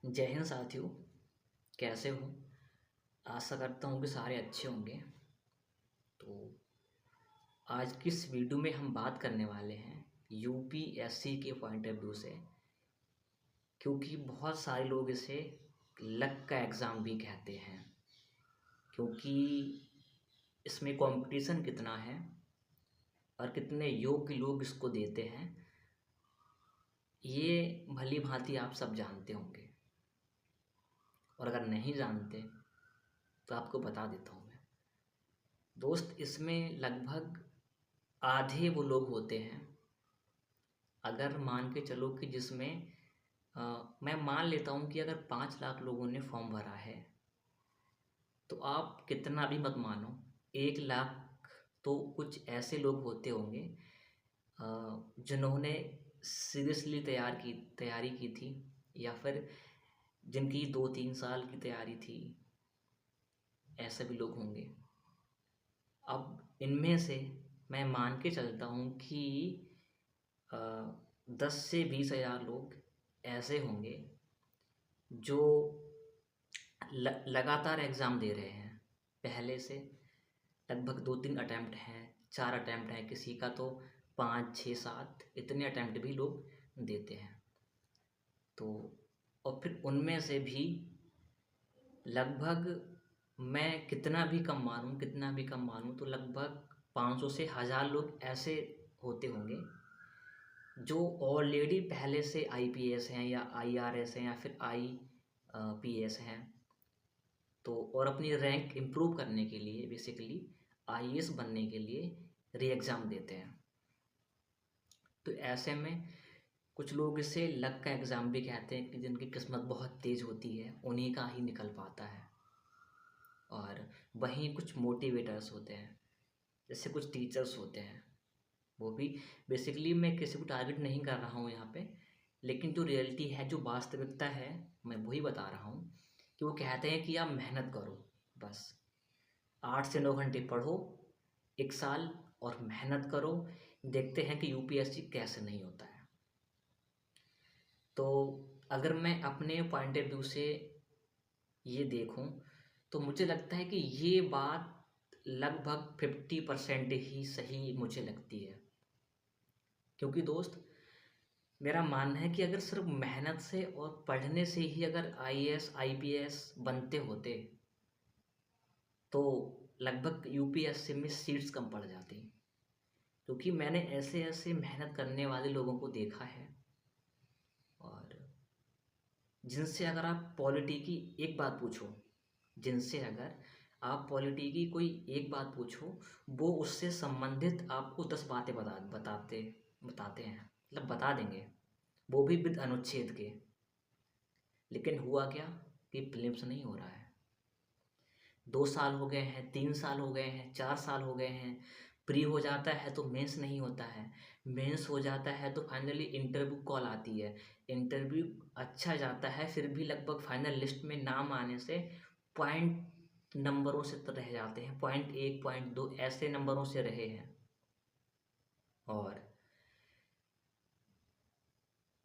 जय हिंद साथियों। कैसे हो? आशा करता हूँ कि सारे अच्छे होंगे। तो आज की इस वीडियो में हम बात करने वाले हैं यूपीएससी के पॉइंट ऑफ व्यू से, क्योंकि बहुत सारे लोग इसे लक का एग्ज़ाम भी कहते हैं, क्योंकि इसमें कंपटीशन कितना है और कितने योग्य लोग इसको देते हैं, ये भली भांति आप सब जानते होंगे। और अगर नहीं जानते तो आपको बता देता हूँ मैं। दोस्त, इसमें लगभग आधे वो लोग होते हैं, अगर मान के चलो कि जिसमें मैं मान लेता हूँ कि अगर 5 लाख लोगों ने फॉर्म भरा है, तो आप कितना भी मत मानो, 1 लाख तो कुछ ऐसे लोग होते होंगे जिन्होंने सीरियसली तैयारी की थी, या फिर जिनकी 2-3 साल की तैयारी थी, ऐसे भी लोग होंगे। अब इनमें से मैं मान के चलता हूँ कि 10 से 20 हज़ार लोग ऐसे होंगे जो लगातार एग्ज़ाम दे रहे हैं पहले से। लगभग 2-3 अटैम्प्ट हैं, 4 अटैम्प्ट हैं, किसी का तो 5-6-7 इतने अटैम्प्ट भी लोग देते हैं। तो और फिर उनमें से भी लगभग, मैं कितना भी कम मानूँ तो लगभग 500 से 1000 लोग ऐसे होते होंगे जो ऑलरेडी पहले से आईपीएस हैं या आईआरएस हैं या फिर आईपीएस हैं, तो और अपनी रैंक इम्प्रूव करने के लिए बेसिकली आईएएस बनने के लिए री एग्ज़ाम देते हैं। तो ऐसे में कुछ लोग इसे लक का एग्ज़ाम भी कहते हैं, कि जिनकी किस्मत बहुत तेज़ होती है उन्हीं का ही निकल पाता है। और वहीं कुछ मोटिवेटर्स होते हैं, जैसे कुछ टीचर्स होते हैं, वो भी बेसिकली, मैं किसी को टारगेट नहीं कर रहा हूँ यहाँ पे, लेकिन जो रियलिटी है, जो वास्तविकता है, मैं वही बता रहा हूँ कि वो कहते हैं कि आप मेहनत करो, बस 8 से 9 घंटे पढ़ो 1 साल और मेहनत करो, देखते हैं कि यूपीएससी कैसे नहीं होता है। तो अगर मैं अपने पॉइंट ऑफ व्यू से ये देखूं तो मुझे लगता है कि ये बात लगभग 50% ही सही मुझे लगती है। क्योंकि दोस्त, मेरा मानना है कि अगर सिर्फ मेहनत से और पढ़ने से ही अगर आईएएस आईपीएस बनते होते तो लगभग यूपीएससी में सीट्स कम पड़ जाती। क्योंकि मैंने ऐसे ऐसे मेहनत करने वाले लोगों को देखा है, और जिनसे अगर आप पॉलिटी की एक बात पूछो जिनसे अगर आप पॉलिटी की कोई एक बात पूछो, वो उससे संबंधित आपको 10 बातें बताते बताते हैं, मतलब बता देंगे, वो भी विद अनुच्छेद के। लेकिन हुआ क्या कि प्रीलिम्स नहीं हो रहा है। 2 साल हो गए हैं, 3 साल हो गए हैं, 4 साल हो गए हैं, प्री हो जाता है तो मेंस नहीं होता है, मेंस हो जाता है तो फाइनली इंटरव्यू कॉल आती है, इंटरव्यू अच्छा जाता है, फिर भी लगभग फाइनल लिस्ट में नाम आने से पॉइंट नंबरों से तो रह जाते हैं, .1 .2 ऐसे नंबरों से रहे हैं। और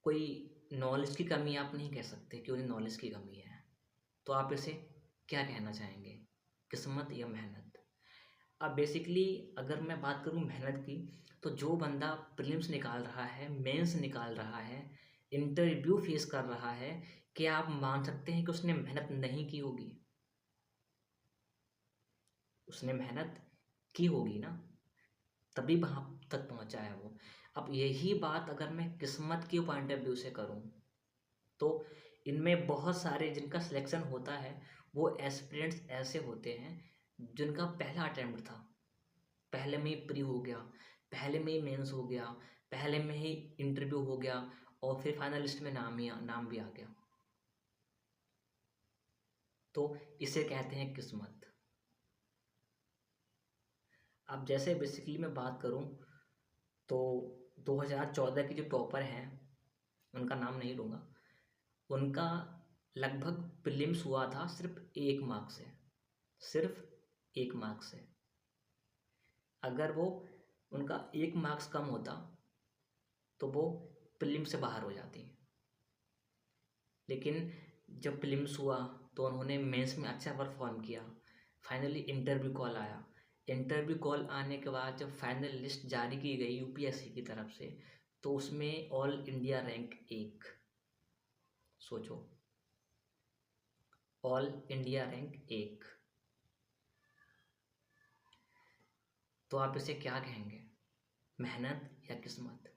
कोई नॉलेज की कमी आप नहीं कह सकते कि उन्हें नॉलेज की कमी है, तो आप इसे क्या कहना चाहेंगे, किस्मत या मेहनत? अब बेसिकली अगर मैं बात करूं मेहनत की, तो जो बंदा प्रीलिम्स निकाल रहा है, मेंस निकाल रहा है, इंटरव्यू फेस कर रहा है, क्या आप मान सकते हैं कि उसने मेहनत नहीं की होगी? उसने मेहनत की होगी ना, तभी वहाँ तक पहुँचा है वो। अब यही बात अगर मैं किस्मत के पॉइंट ऑफ व्यू से करूँ, तो इनमें बहुत सारे जिनका सिलेक्शन होता है, वो एस्पिरेंट्स ऐसे होते हैं जिनका पहला अटेम्प्ट था, पहले में ही प्री हो गया, पहले में ही मेंस हो गया, पहले में ही इंटरव्यू हो गया, और फिर फाइनल लिस्ट में नाम भी आ गया। तो इसे कहते हैं किस्मत। अब जैसे बेसिकली मैं बात करूं, तो 2014 के जो टॉपर हैं, उनका नाम नहीं लूँगा, उनका लगभग प्रीलिम्स हुआ था सिर्फ 1 मार्क से। अगर वो उनका 1 मार्क्स कम होता तो वो प्रीलिम्स से बाहर हो जाती। लेकिन जब प्रीलिम्स हुआ तो उन्होंने मेंस में अच्छा परफॉर्म किया। फाइनली इंटरव्यू कॉल आया। इंटरव्यू कॉल आने के बाद जब फाइनल लिस्ट जारी की गई यूपीएससी की तरफ से, तो उसमें ऑल इंडिया रैंक 1। सोचो, ऑल इंडिया रैंक 1। तो आप इसे क्या कहेंगे, मेहनत या किस्मत?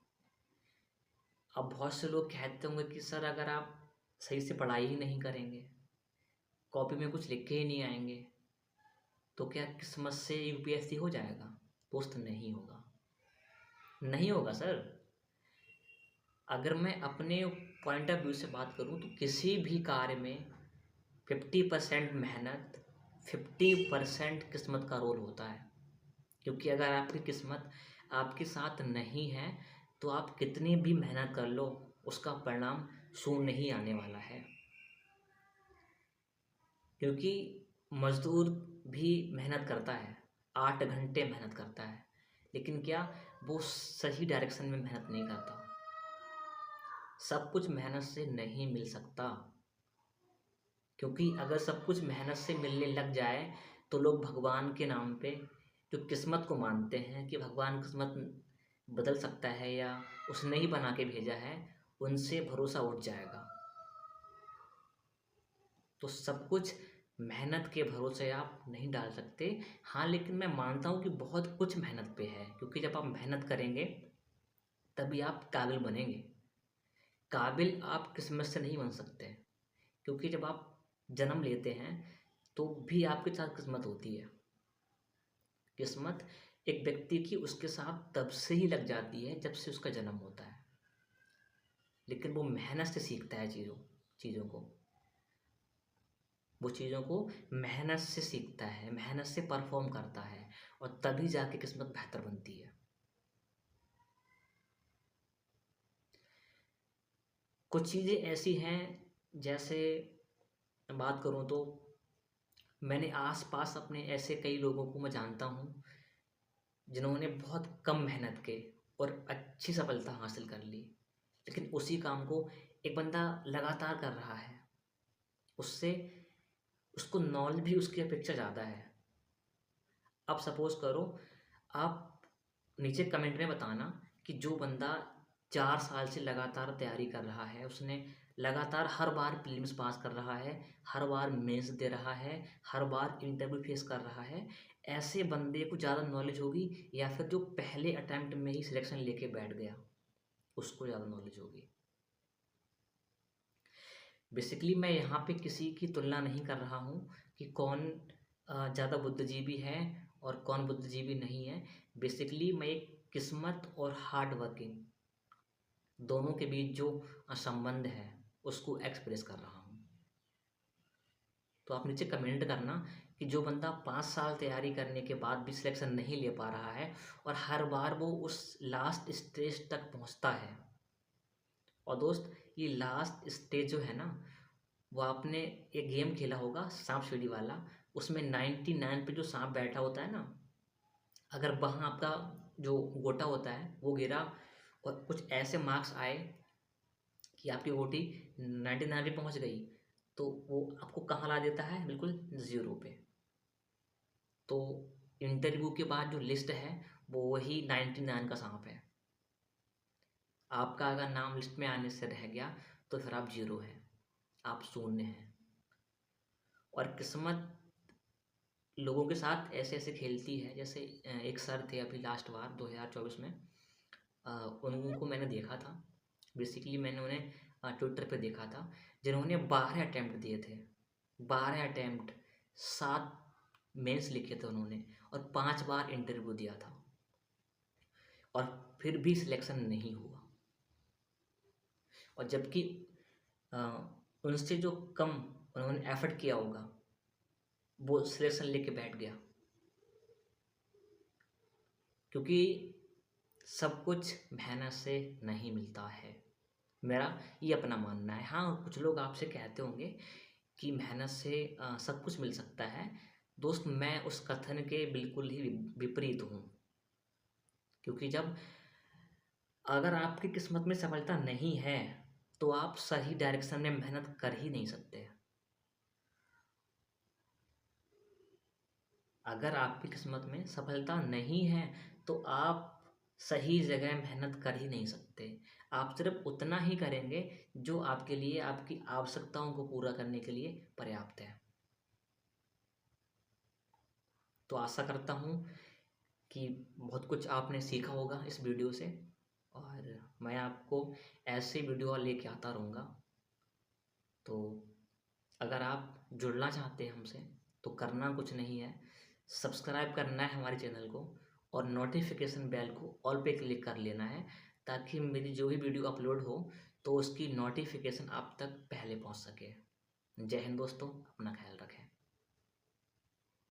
अब बहुत से लोग कहते होंगे कि सर अगर आप सही से पढ़ाई ही नहीं करेंगे, कॉपी में कुछ लिख के ही नहीं आएंगे, तो क्या किस्मत से यूपीएससी हो जाएगा? दोस्त नहीं होगा, नहीं होगा सर। अगर मैं अपने पॉइंट ऑफ व्यू से बात करूं तो किसी भी कार्य में 50% मेहनत, 50% किस्मत का रोल होता है। क्योंकि अगर आपकी किस्मत आपके साथ नहीं है तो आप कितनी भी मेहनत कर लो, उसका परिणाम शून्य नहीं आने वाला है। क्योंकि मजदूर भी मेहनत करता है, 8 घंटे मेहनत करता है, लेकिन क्या वो सही डायरेक्शन में मेहनत नहीं करता। सब कुछ मेहनत से नहीं मिल सकता, क्योंकि अगर सब कुछ मेहनत से मिलने लग जाए तो लोग भगवान के नाम पे जो किस्मत को मानते हैं कि भगवान किस्मत बदल सकता है या उसने ही बना के भेजा है, उनसे भरोसा उठ जाएगा। तो सब कुछ मेहनत के भरोसे आप नहीं डाल सकते। हाँ, लेकिन मैं मानता हूँ कि बहुत कुछ मेहनत पे है, क्योंकि जब आप मेहनत करेंगे तभी आप काबिल बनेंगे। काबिल आप किस्मत से नहीं बन सकते, क्योंकि जब आप जन्म लेते हैं तो भी आपके साथ किस्मत होती है। किस्मत एक व्यक्ति की उसके साथ तब से ही लग जाती है जब से उसका जन्म होता है, लेकिन वो मेहनत से सीखता है चीज़ों को। वो चीज़ों को मेहनत से सीखता है, मेहनत से परफॉर्म करता है, और तभी जाके किस्मत बेहतर बनती है। कुछ चीज़ें ऐसी हैं, जैसे बात करूँ तो मैंने आस पास अपने ऐसे कई लोगों को मैं जानता हूँ जिन्होंने बहुत कम मेहनत के और अच्छी सफलता हासिल कर ली, लेकिन उसी काम को एक बंदा लगातार कर रहा है, उससे उसको नॉलेज भी उसकी अपेक्षा ज़्यादा है। अब सपोज करो, आप नीचे कमेंट में बताना कि जो बंदा 4 साल से लगातार तैयारी कर रहा है, उसने लगातार हर बार प्रीलिम्स पास कर रहा है, हर बार मेंस दे रहा है, हर बार इंटरव्यू फेस कर रहा है, ऐसे बंदे को ज़्यादा नॉलेज होगी या फिर जो पहले अटेम्प्ट में ही सिलेक्शन लेके बैठ गया उसको ज़्यादा नॉलेज होगी? बेसिकली मैं यहाँ पे किसी की तुलना नहीं कर रहा हूँ कि कौन ज़्यादा बुद्धिजीवी है और कौन बुद्धिजीवी नहीं है। बेसिकली मैं एक किस्मत और हार्ड वर्किंग दोनों के बीच जो संबंध है उसको एक्सप्रेस कर रहा हूँ। तो आप नीचे कमेंट करना कि जो बंदा 5 साल तैयारी करने के बाद भी सिलेक्शन नहीं ले पा रहा है और हर बार वो उस लास्ट स्टेज तक पहुँचता है। और दोस्त, ये लास्ट स्टेज जो है ना, वो आपने एक गेम खेला होगा सांप सीढ़ी वाला, उसमें 99 पे जो सांप बैठा होता है ना, अगर वहाँ आपका जो गोटा होता है वो गिरा और कुछ ऐसे मार्क्स आए कि आपकी गोटी 99 पे पहुँच गई, तो वो आपको कहाँ ला देता है? बिल्कुल ज़ीरो पे। तो इंटरव्यू के बाद जो लिस्ट है वो वही 99 का सांप है। आपका अगर नाम लिस्ट में आने से रह गया तो फिर आप जीरो हैं, आप शून्य हैं। और किस्मत लोगों के साथ ऐसे ऐसे खेलती है, जैसे एक सर थे अभी लास्ट बार 2024 में, उनको मैंने देखा था। बेसिकली मैंने उन्हें ट्विटर पे देखा था, जिन्होंने 12 अटैम्प्ट दिए थे, 12 अटैम्प्ट, 7 मेंस लिखे थे उन्होंने, और 5 बार इंटरव्यू दिया था, और फिर भी सिलेक्शन नहीं हुआ। और जबकि अ, उनसे जो कम उन्होंने एफर्ट किया होगा वो सिलेक्शन लेके बैठ गया। क्योंकि सब कुछ मेहनत से नहीं मिलता है, मेरा ये अपना मानना है। हाँ, कुछ लोग आपसे कहते होंगे कि मेहनत से सब कुछ मिल सकता है। दोस्त, मैं उस कथन के बिल्कुल ही विपरीत हूँ। क्योंकि जब अगर आपकी किस्मत में सफलता नहीं है तो आप सही डायरेक्शन में मेहनत कर ही नहीं सकते। अगर आपकी किस्मत में सफलता नहीं है तो आप सही जगह मेहनत कर ही नहीं सकते। आप सिर्फ उतना ही करेंगे जो आपके लिए आपकी आवश्यकताओं को पूरा करने के लिए पर्याप्त है। तो आशा करता हूँ कि बहुत कुछ आपने सीखा होगा इस वीडियो से, और मैं आपको ऐसे वीडियो लेके आता रहूँगा। तो अगर आप जुड़ना चाहते हैं हमसे तो करना कुछ नहीं है, सब्सक्राइब करना है हमारे चैनल को और नोटिफिकेशन बेल को ऑल पे क्लिक कर लेना है, ताकि मेरी जो भी वीडियो अपलोड हो तो उसकी नोटिफिकेशन आप तक पहले पहुंच सके। जय हिंद दोस्तों, अपना ख्याल रखें।